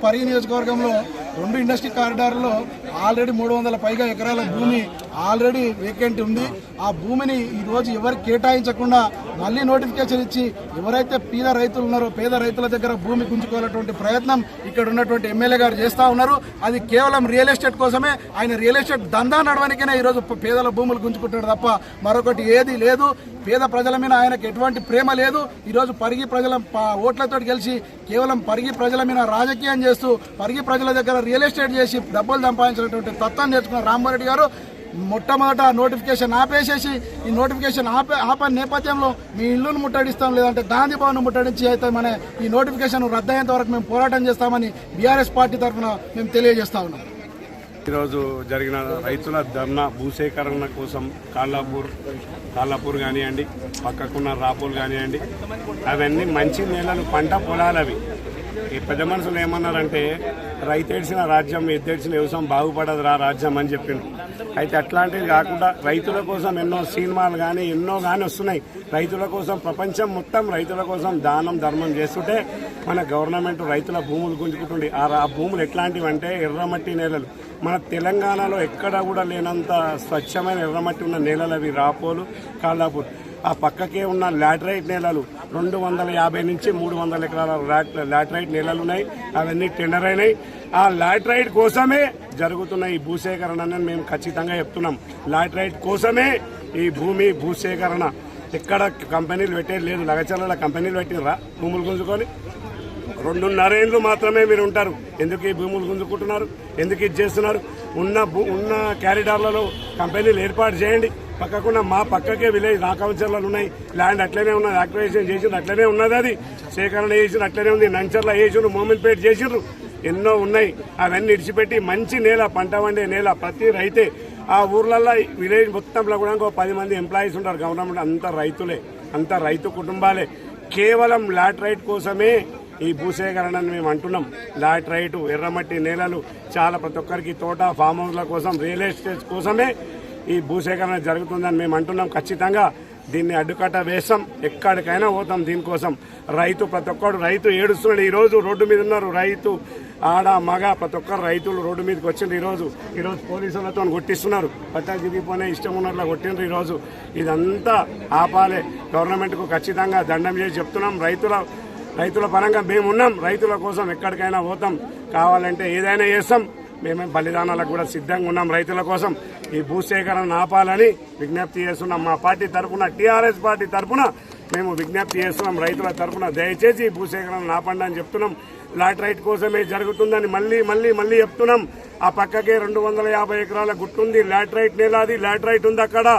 పరిగి నియోజకవర్గంలో 2 industry కారిడార్లో already 300 పైగా ఎకరాల భూమి ఆల్రెడీ వేకెంట్ ఉంది. ఆ భూమిని ఈ రోజు ఎవరికి కేటాయించకుండా మళ్ళీ నోటిఫికేషన్ ఇచ్చి ఎవరైతే పేద రైతులు ఉన్నారో పేద రైతుల దగ్గర భూమి గుంజుకోవాలటువంటి ప్రయత్నం ఇక్కడ ఉన్నటువంటి ఎమ్మెల్యే గారు చేస్తా ఉన్నారు. అది కేవలం రియల్ ఎస్టేట్ కోసమే. ఆయన రియల్ ఎస్టేట్ దందా నడవడానికైనా ఈ రోజు పేదల భూములు గుంజుకుంటాడు తప్ప మరొకటి ఏది లేదు. పేద ప్రజల మీద ఆయనకు ఎటువంటి ప్రేమ లేదు. ఈరోజు పరిగి ప్రజల ఓట్లతో గెలిచి కేవలం పరిగి ప్రజల మీద రాజకీయం చేస్తూ పరిగి ప్రజల దగ్గర రియల్ ఎస్టేట్ చేసి డబ్బులు సంపాదించినటువంటి తత్వం నేర్చుకున్న రామ్మోహన్ రెడ్డి గారు మొట్టమొదట నోటిఫికేషన్ ఆపేసేసి ఈ నోటిఫికేషన్ ఆపని నేపథ్యంలో మీ ఇల్లును ముట్టడిస్తాం, లేదంటే గాంధీ భవన్ ముట్టడించి అయితే మన ఈ నోటిఫికేషన్ రద్దయ్యేంత వరకు మేము పోరాటం చేస్తామని బీఆర్ఎస్ పార్టీ తరఫున మేము తెలియజేస్తా ఉన్నాం. ఈరోజు జరిగిన రైతుల ధర్నా భూసేకరణ కోసం కాళ్ళపూర్ కానివ్వండి, పక్కకున్న రాపూలు కానివ్వండి, అవన్నీ మంచి నేలలు పంట పొలాలు. అవి ఈ పెద్ద మనుషులు ఏమన్నారంటే రైతేడ్చిన రాజ్యం ఎద్దేడ్చిన వ్యవసాయం బాగుపడదురా రాజ్యం అని చెప్పిండ్రు. అయితే అట్లాంటివి కాకుండా రైతుల కోసం ఎన్నో సినిమాలు కానీ ఎన్నో కానీ వస్తున్నాయి. రైతుల కోసం ప్రపంచం మొత్తం రైతుల కోసం దానం ధర్మం చేస్తుంటే మన గవర్నమెంట్ రైతుల భూములు గుంజుకుంటుంది. ఆ భూములు ఎట్లాంటివి అంటే ఎర్రమట్టి నేలలు. మన తెలంగాణలో ఎక్కడ కూడా లేనంత స్వచ్ఛమైన ఎర్రమట్టి ఉన్న నేలలు అవి రాపోలు, కాళ్ళాపూర్. ఆ పక్కకే ఉన్న లాటరైట్ నేలలు 250 నుంచి 300 ఎకరాల లాటరైట్ నేలలు ఉన్నాయి. అవన్నీ టెండర్ అయినాయి. ఆ లాటరైట్ కోసమే జరుగుతున్న ఈ భూసేకరణ అని మేము ఖచ్చితంగా చెప్తున్నాం. లాటరైట్ కోసమే ఈ భూసేకరణ. ఎక్కడ కంపెనీలు పెట్టేది లేదు. లగచర్ల కంపెనీలు పెట్టినరా భూములు గుంజుకొని? 2.5 ఏళ్ళు మాత్రమే మీరు ఉంటారు. ఎందుకు ఈ భూములు గుంజుకుంటున్నారు? ఎందుకు ఇది చేస్తున్నారు? ఉన్న క్యారిడార్లలో కంపెనీలు ఏర్పాటు చేయండి. పక్కకున్న మా పక్కకే విలేజ్ నాకవంచర్లు ఉన్నాయి. ల్యాండ్ అట్లనే ఉన్నది. యాక్టివేషన్ చేసిండ్రు అట్లనే ఉన్నది. అది సేకరణ చేసిండ్రు అట్లనే ఉంది. నంచర్ల చేసిండ్రు, మోమిన్పేట చేసిండ్రు, ఎన్నో ఉన్నాయి. అవన్నీ ఇడిచిపెట్టి మంచి నేల, పంట వండే నేల ప్రతి రైతే. ఆ ఊర్లలో విలేజ్ మొత్తంలో కూడా 10 మంది ఎంప్లాయీస్ ఉంటారు. గవర్నమెంట్ అంతా రైతులే, అంతా రైతు కుటుంబాలే. కేవలం లాటరైట్ కోసమే ఈ భూసేకరణని మేము అంటున్నాం. లాటరైట్ ఎర్రమట్టి నేలలు చాలా ప్రతి ఒక్కరికి తోట ఫామ్ హౌస్ల కోసం రియల్ ఎస్టేట్ కోసమే ఈ భూసేకరణ జరుగుతుందని మేము అంటున్నాం. ఖచ్చితంగా దీన్ని అడ్డుకట్ట వేస్తాం. ఎక్కడికైనా పోతాం దీనికోసం. ప్రతి ఒక్కరు రైతు ఏడుస్తున్నాడు. ఈరోజు రోడ్డు మీద ఉన్నారు రైతు, ఆడ మగ ప్రతి ఒక్కరు రైతులు రోడ్డు మీదకి వచ్చిండ్రు. ఈరోజు పోలీసులతో కొట్టిస్తున్నారు. పట్టా దిగిపోనే ఇష్టం ఉన్నట్లు కొట్టిండ్రు. ఈరోజు ఇదంతా ఆపాలే. గవర్నమెంట్కు ఖచ్చితంగా దండం చేసి చెప్తున్నాం. రైతుల పరంగా మేమున్నాం. రైతుల కోసం ఎక్కడికైనా పోతాం. కావాలంటే ఏదైనా చేస్తాం. మేమే బలిదానాలకు కూడా సిద్ధంగా ఉన్నాం. రైతుల కోసం ఈ భూసేకరణ ఆపాలని విజ్ఞప్తి చేస్తున్నాం. మా పార్టీ తరఫున, టీఆర్ఎస్ పార్టీ తరఫున మేము విజ్ఞప్తి చేస్తున్నాం. రైతుల తరఫున దయచేసి ఈ భూసేకరణ ఆపండి అని చెప్తున్నాం. లాటరైట్ కోసమే జరుగుతుందని మళ్ళీ చెప్తున్నాం. ఆ పక్కకే 250 ఎకరాల గుట్టుంది. లాటరైట్ నేలాది, లాటరైట్ ఉంది అక్కడ.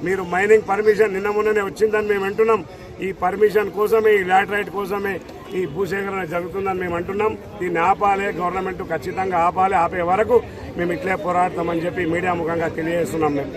మీరు మైనింగ్ పర్మిషన్ నిన్న మొన్ననే వచ్చిందని మేము అంటున్నాం. ఈ పర్మిషన్ కోసమే, ఈ లాటరైట్ కోసమే ఈ భూసేకరణ జరుగుతుందని మేము అంటున్నాం. దీన్ని ఆపాలి. గవర్నమెంట్ ఖచ్చితంగా ఆపాలి. ఆపే వరకు మేము ఇట్లే పోరాడతామని చెప్పి మీడియా ముఖంగా తెలియజేస్తున్నాం. మేము